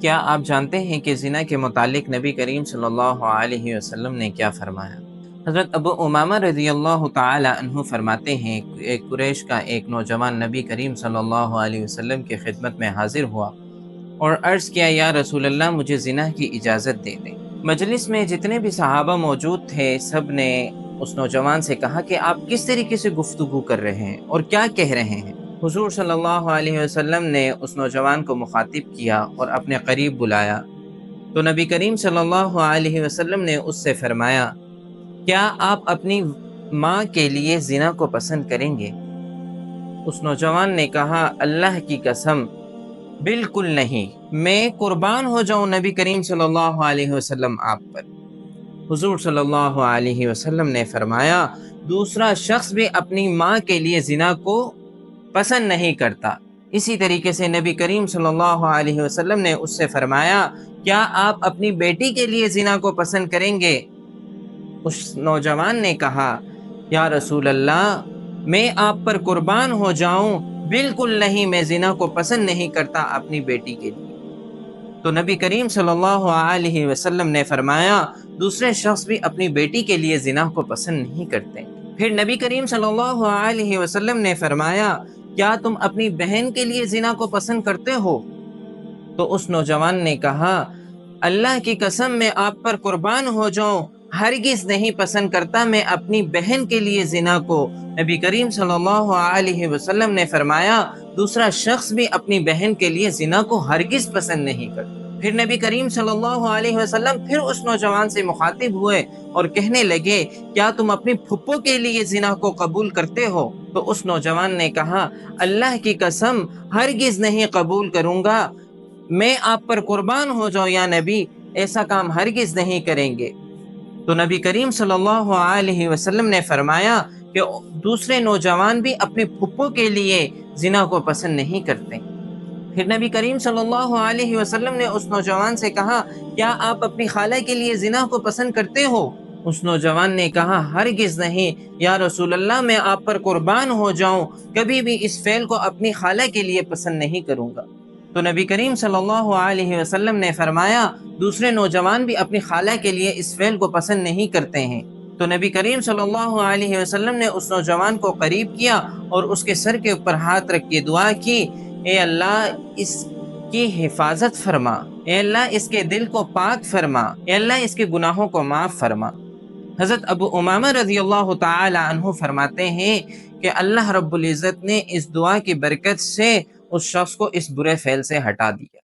کیا آپ جانتے ہیں کہ زنا کے متعلق نبی کریم صلی اللہ علیہ وسلم نے کیا فرمایا؟ حضرت ابو امامہ رضی اللہ تعالی عنہ فرماتے ہیں ایک قریش کا ایک نوجوان نبی کریم صلی اللہ علیہ وسلم کی خدمت میں حاضر ہوا اور عرض کیا، یا رسول اللہ، مجھے زنا کی اجازت دے دیں۔ مجلس میں جتنے بھی صحابہ موجود تھے سب نے اس نوجوان سے کہا کہ آپ کس طریقے سے گفتگو کر رہے ہیں اور کیا کہہ رہے ہیں؟ حضور صلی اللہ علیہ وسلم نے اس نوجوان کو مخاطب کیا اور اپنے قریب بلایا تو نبی کریم صلی اللہ علیہ وسلم نے اس سے فرمایا، کیا آپ اپنی ماں کے لیے زنا کو پسند کریں گے؟ اس نوجوان نے کہا، اللہ کی قسم بالکل نہیں، میں قربان ہو جاؤں نبی کریم صلی اللہ علیہ وسلم آپ پر۔ حضور صلی اللہ علیہ وسلم نے فرمایا، دوسرا شخص بھی اپنی ماں کے لیے زنا کو پسند نہیں کرتا۔ اسی طریقے سے نبی کریم صلی اللہ علیہ وسلم نے اس سے فرمایا، کیا آپ اپنی بیٹی کے لیے زنا کو پسند کریں گے؟ اس نوجوان نے کہا، یا رسول اللہ، میں آپ پر قربان ہو جاؤں، بالکل نہیں، میں زنا کو پسند نہیں کرتا اپنی بیٹی کے لیے۔ تو نبی کریم صلی اللہ علیہ وسلم نے فرمایا، دوسرے شخص بھی اپنی بیٹی کے لیے زنا کو پسند نہیں کرتے۔ پھر نبی کریم صلی اللہ علیہ وسلم نے فرمایا، کیا تم اپنی بہن کے لیے زنا کو پسند کرتے ہو؟ تو اس نوجوان نے کہا، اللہ کی قسم میں آپ پر قربان ہو جاؤں، ہرگز نہیں پسند کرتا میں اپنی بہن کے لیے زنا کو۔ نبی کریم صلی اللہ علیہ وسلم نے فرمایا، دوسرا شخص بھی اپنی بہن کے لیے زنا کو ہرگز پسند نہیں کرتا۔ پھر نبی کریم صلی اللہ علیہ وسلم پھر اس نوجوان سے مخاطب ہوئے اور کہنے لگے، کیا تم اپنی پھپھو کے لیے زنا کو قبول کرتے ہو؟ تو اس نوجوان نے کہا، اللہ کی قسم ہرگز نہیں قبول کروں گا، میں آپ پر قربان ہو جاؤں یا نبی، ایسا کام ہرگز نہیں کریں گے۔ تو نبی کریم صلی اللہ علیہ وسلم نے فرمایا کہ دوسرے نوجوان بھی اپنے پھپھو کے لیے زنا کو پسند نہیں کرتے۔ پھر نبی کریم صلی اللہ علیہ وسلم نے اس نوجوان سے کہا، کیا آپ اپنی خالہ کے لیے زنا کو پسند کرتے ہو؟ اس نوجوان نے کہا، ہرگز نہیں، یا رسول اللہ، میں آپ پر قربان ہو جاؤں، کبھی بھی اس فعل کو اپنی خالہ کے لیے پسند نہیں کروں گا۔ تو نبی کریم صلی اللہ علیہ وسلم نے فرمایا، دوسرے نوجوان بھی اپنی خالہ کے لیے اس فعل کو پسند نہیں کرتے ہیں۔ تو نبی کریم صلی اللہ علیہ وسلم نے اس نوجوان کو قریب کیا اور اس کے سر کے اوپر ہاتھ رکھ کے دعا کی، اے اللہ اس کی حفاظت فرما، اے اللہ اس کے دل کو پاک فرما، اے اللہ اس کے گناہوں کو معاف فرما۔ حضرت ابو امامہ رضی اللہ تعالی عنہ فرماتے ہیں کہ اللہ رب العزت نے اس دعا کی برکت سے اس شخص کو اس برے فعل سے ہٹا دیا۔